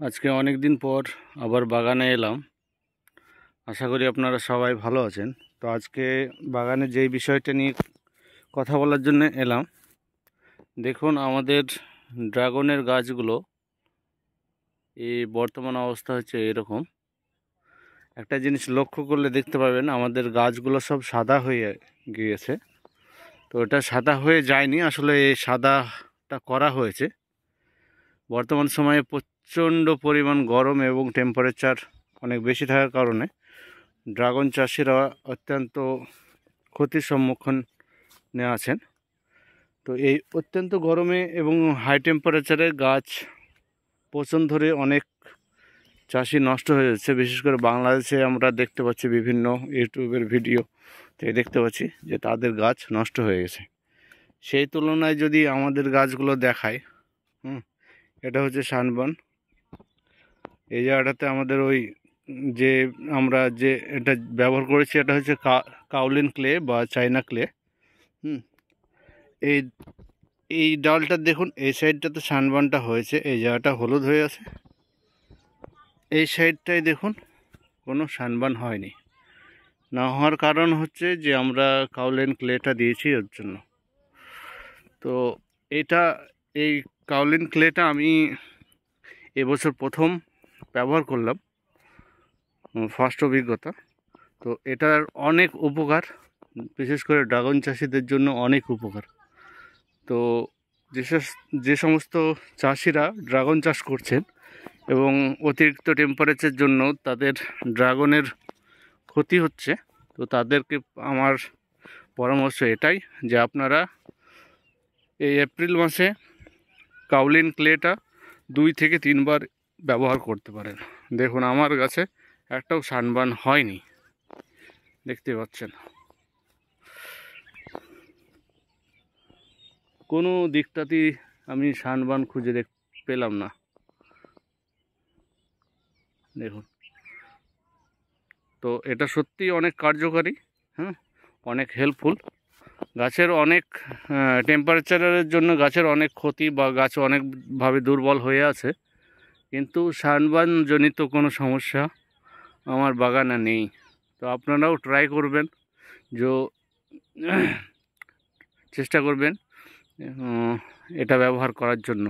আজকে অনেক দিন পর আবার বাগানে এলাম। আশা করি আপনারা সবাই ভালো আছেন। তো আজকে বাগানে যেই বিষয়টা নিয়ে কথা বলার জন্য এলাম, দেখুন আমাদের ড্রাগনের গাছগুলো এই বর্তমান অবস্থা হচ্ছে এরকম। একটা জিনিস লক্ষ্য করলে দেখতে পাবেন আমাদের গাছগুলো সব সাদা হয়ে গিয়েছে। তো এটা সাদা হয়ে যায়নি, আসলে এই সাদাটা করা হয়েছে। বর্তমান সময়ে প্রচণ্ড পরিমাণ গরম এবং টেম্পারেচার অনেক বেশি থাকার কারণে ড্রাগন চাষিরা অত্যন্ত ক্ষতির সম্মুখীনে আছেন। তো এই অত্যন্ত গরমে এবং হাই টেম্পারেচারে গাছ পচন ধরে অনেক চাষি নষ্ট হয়ে যাচ্ছে। বিশেষ করে বাংলাদেশে আমরা দেখতে পাচ্ছি, বিভিন্ন ইউটিউবের ভিডিওতে দেখতে পাচ্ছি যে তাদের গাছ নষ্ট হয়ে গেছে। সেই তুলনায় যদি আমাদের গাছগুলো দেখায়, এটা হচ্ছে সানবার্ন। এই জায়গাটাতে আমাদের ওই যে আমরা যে এটা ব্যবহার করেছি, এটা হচ্ছে কাউলিন ক্লে বা চাইনা ক্লে। এই এই ডালটা দেখুন, এই সাইডটাতে সানবার্নটা হয়েছে, এই জায়গাটা হলুদ হয়ে আছে। এই সাইডটাই দেখুন কোনো সানবার্ন হয়নি। না হওয়ার কারণ হচ্ছে যে আমরা কাউলিন ক্লেটা দিয়েছি ওর জন্য। তো এই কাউলিন ক্লেটা আমি এবছর প্রথম ব্যবহার করলাম, ফার্স্ট অভিজ্ঞতা। তো এটার অনেক উপকার, বিশেষ করে ড্রাগন চাষিদের জন্য অনেক উপকার। তো যে সমস্ত চাষিরা ড্রাগন চাষ করছেন এবং অতিরিক্ত টেম্পারেচারের জন্য তাদের ড্রাগনের ক্ষতি হচ্ছে, তো তাদেরকে আমার পরামর্শ এটাই যে আপনারা এই এপ্রিল মাসে কাউলিন ক্লেটা 2 থেকে 3 বার ব্যবহার করতে পারেন। দেখুন আমার গাছে একটাও সানবার্ন হয়নি, দেখতে পাচ্ছেন। কোনো দিকটাতেই আমি সানবার্ন খুঁজে পেলাম না। দেখুন, তো এটা সত্যিই অনেক কার্যকারী, অনেক হেল্পফুল। গাছের অনেক টেম্পারেচারের জন্য গাছের অনেক ক্ষতি বা গাছ অনেকভাবে দুর্বল হয়ে আছে, কিন্তু সানবার্ন জনিত কোনো সমস্যা আমার বাগানে নেই। তো আপনারাও ট্রাই করবেন, চেষ্টা করবেন এটা ব্যবহার করার জন্য।